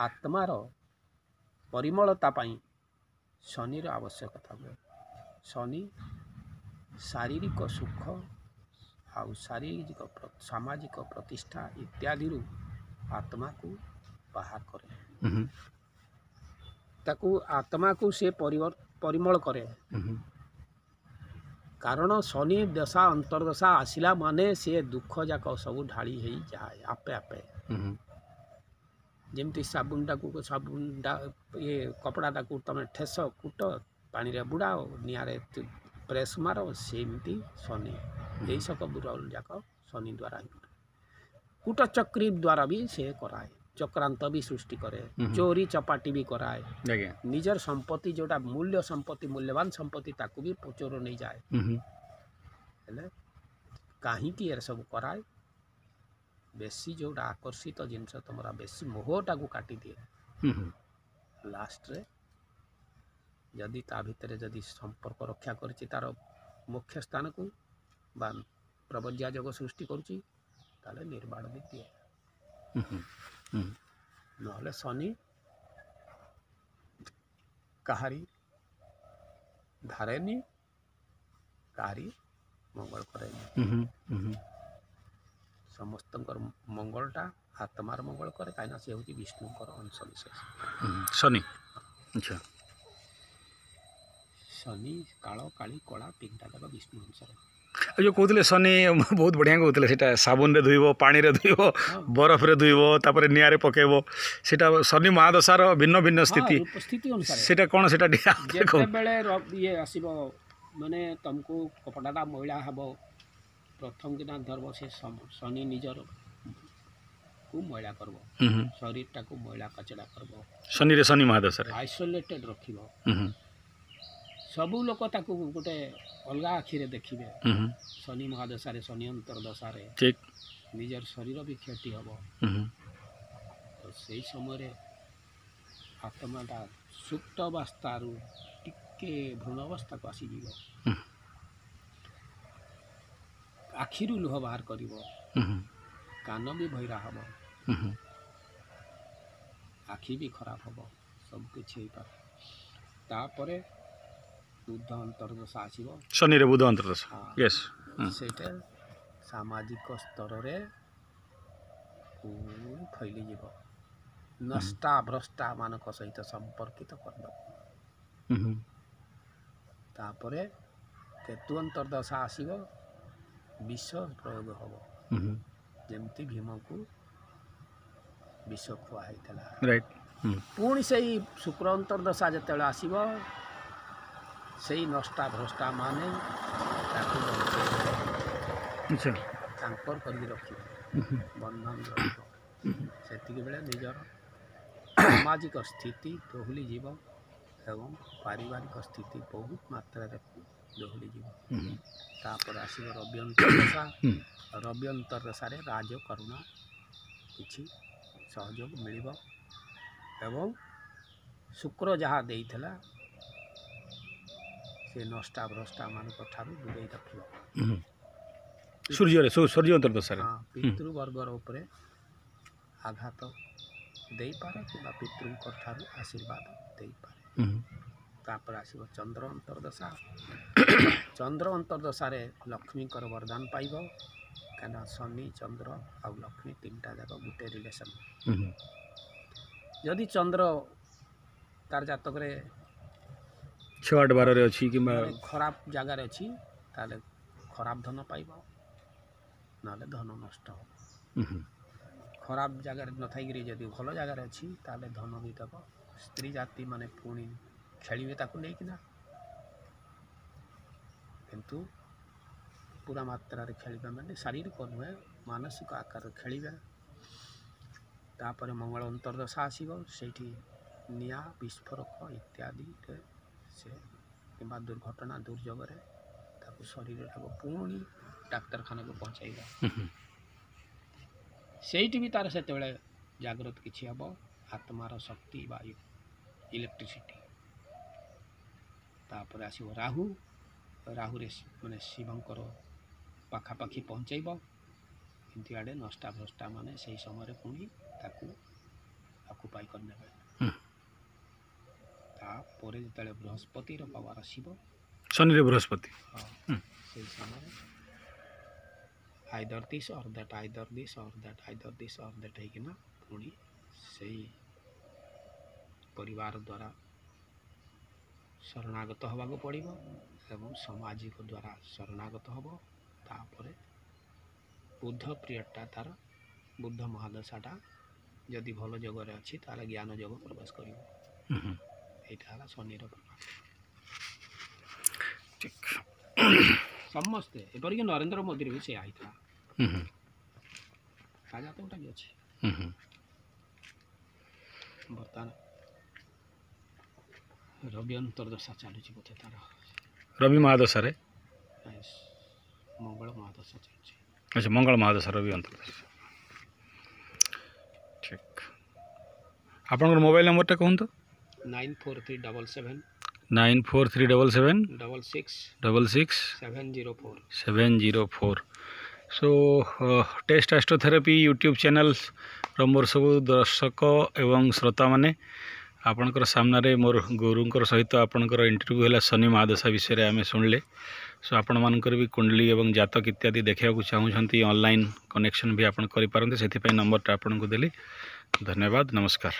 आत्मार परिमलता पाई शनिर आवश्यकता हुए। शनि शारीरिक सुख आउ शारीरिक सामाजिक प्रतिष्ठा इत्यादि आत्मा को बाहर करे, ताकू आत्मा को से परिमल करे। कारण शनि दशा अंतर्दशा आसिला माने से दुख जाक सब ढाली हो जाए आपे आपे। जमती साबुनटा को साबुनटा ये कपड़ाटा को तुम ठेस कूट पानी रे बुड़ाओ निआरे प्रेस मारो सेमती शनि यही सब बुराल जाक शनि द्वारा ही कूट चक्री द्वारा भी से कराए, चक्रांत भी सृष्टि करे, चोरी चपाटी भी कराए, निजर संपत्ति जोटा मूल्य संपत्ति मूल्यवान संपत्ति ताकू भी चोर नहीं जाए। कहीं सब कराए बेसी जोटा आकर्षित जिनस तुमरा बेसी मोहटा को काटी दिए। लास्ट रे जदि ता भितर जदि संपर्क रक्षा करछि तार मुख्य स्थान को बा प्रबज्या जग सृष्टि करुछि ताले निर्माण भी दिए। नहले शनि कहारी धारेनी कहारी मंगल करेनी। समस्त मंगलटा आत्मार मंगल करे कहीं से हूँ विष्णुकर अंश विशेष शनि। अच्छा शनि काल काली कला तीनटा जाक विष्णु अंश जो कहते शनि बहुत बढ़िया कहते हैं साबुन रे धुइब पानी रे धुइब बरफ रे धुइब तापर निआरे पकेब सेटा शनि महादशार भिन्न भिन्न स्थिति स्थिति अनुसार सेटा कोन सेटा जेते बेले ये आसीबो माने तुमको कपड़ाटा मैला हबो प्रथम दिन धरब से शनि निजर को मैला करब, शरीरटा को मैला कचड़ा करब, शनि रे शनि महादशा रे आइसोलेटेड रखिब। सबू लोक ताकू गोटे अलग आखिरे देखिबे। शनि महादशा रे शनि अंतर्दशा रे ठीक निजर शरीर भी क्षति हब। तो सही समय आत्माटा सुप्त अवस्थारू टिके भ्रूण अवस्था को आसी जीव, आखिरू लुह बाहर करिवो, कान भी भैरा हम, आखि भी खराब हम, सब किछि तापरे बुध अंतर्दशा आसीबो। शनि रे बुध अंतर्दशा यस सेटा सामाजिक स्तर रे फैली जीव, नष्टा भ्रष्टा मानक सहित संपर्कित करद। तापरे केतु अंतर्दशा आसीबो, विष प्रयोग हम, जमती भीम को विष खुआई राइट। पुणी से शुक्र अंतर्दशा जो आसब से नष्टा भ्रष्टा माने कर रखिए बंधन से बेले निजर सामाजिक स्थिति दोहली जीव एवं पारिवारिक स्थिति बहुत मात्रा दोहली जीव। तापर आसब रवि अंतर्दशा, रवि अंतर्दशा राजकरुणा किछि सहयोग मिलिब एवं शुक्र जहाँ देइथिला से नष्टा भ्रष्टा मानक ठारू दूरे रखिब। सूर्य रे सूर्य अंतर्दशा रे पितृवर्गर उपरे आघात देई पारे कि पितृंकर ठारू आशीर्वाद देई पारे। तापर आसब चंद्र अंतर्दशा, चंद्र अंतर्दशा रे लक्ष्मी कर वरदान पाइब कहीं शनि चंद्र आउ लक्ष्मी तीनटा जाक गोटे रिलेशन। जदि चंद्र तार जातक रे 6-8 12 रे अछि कि खराब जगार अच्छी ताले खराब धन पाइब नाले धन नष्ट हो। खराब जगार न थाइकरी जदि भल जगार अच्छी ताले धन भी तक स्त्री जाति माने पुणी खेलिए ताकू नहीं किना, किंतु पूरा मात्रा रे खेलिबा माने शारीरिक नुहे मानसिक आकार खेलिबा। तापर मंगल अंतर्दशा आसीबो सेठी निया विस्फोरक इत्यादि से किंबा दुर्घटना दुर्जोग रे ताकू शरीर टाको पुणी डाक्तरखाना को पहुँचाइबा। सेठी भी तार से जागृत किछि हबो आत्मार शक्ति वायु इलेक्ट्रिसिटी। तापर आसीबो राहु, राहु रे माने शिवंकर पाखापाखि पहुँचाइब, किंतु आड़े नष्टा भ्रष्टा माने से समय पुणी ताकू ଅକୁପାଇ କରିନେବେ। ତାପରେ ଯେତେବେଳେ ବୃହସ୍ପତିର ପାୱାର ଆସିବ, ଶନିରେ ବୃହସ୍ପତି, ସେଇ ସମୟରେ either this or that, either this or that, either this or that ହେଇକିନା ପୁଣି ସେଇ ପରିବାର ଦ୍ୱାରା ଶରଣାଗତ ହେବାକୁ ପଡ଼ିବ ଏବଂ ସାମାଜିକ ଦ୍ୱାରା ଶରଣାଗତ ହେବ। ତାପରେ ବୁଦ୍ଧ ପିରିୟଡ଼ଟା ତା'ର ବୁଦ୍ଧ ମହାଦଶାଟା ଯଦି ଭଲ ଯୋଗରେ ଅଛି ତାହେଲେ ଜ୍ଞାନ ଯୋଗ ପ୍ରବେଶ କରିବ। ଏଇଟା ହେଲା ଶନିର ପ୍ରଭାବ। ସମସ୍ତେ ଏପରିକି ନରେନ୍ଦ୍ର ମୋଦିରେ ବି ସେୟା ହେଇଥିଲା। ତା ଜାତକଟା ବି ଅଛି। ବର୍ତ୍ତମାନ ରବି ଅନ୍ତର୍ଦଶା ଚାଲୁଛି ବୋଧେ ତାର। ରବି ମହାଦଶାରେ, ମଙ୍ଗଳ ମହାଦଶା ଚାଲୁଛି। ଆଚ୍ଛା, ମଙ୍ଗଳ ମହାଦଶା ରବି ଅନ୍ତର୍ଦଶା। ଠିକ୍। ଆପଣଙ୍କର ମୋବାଇଲ୍ ନମ୍ବରଟା କୁହନ୍ତୁ। 9437 9437 66 66 704। 704। ସୋ ଟେଷ୍ଟ ଆଷ୍ଟ୍ରୋଥେରାପି ୟୁଟ୍ୟୁବ୍ ଚ୍ୟାନେଲ୍ର ମୋର ସବୁ ଦର୍ଶକ ଏବଂ ଶ୍ରୋତାମାନେ, ଆପଣଙ୍କର ସାମ୍ନାରେ ମୋର ଗୁରୁଙ୍କର ସହିତ ଆପଣଙ୍କର ଇଣ୍ଟରଭ୍ୟୁ ହେଲା। ଶନି ମହାଦଶା ବିଷୟରେ ଆମେ ଶୁଣିଲେ। ସୋ ଆପଣମାନଙ୍କର ବି କୁଣ୍ଡଲି ଏବଂ ଜାତକ ଇତ୍ୟାଦି ଦେଖିବାକୁ ଚାହୁଁଛନ୍ତି, ଅନଲାଇନ୍ କନେକ୍ସନ୍ ବି ଆପଣ କରିପାରନ୍ତି। ସେଥିପାଇଁ ନମ୍ବରଟା ଆପଣଙ୍କୁ ଦେଲି। ଧନ୍ୟବାଦ, ନମସ୍କାର।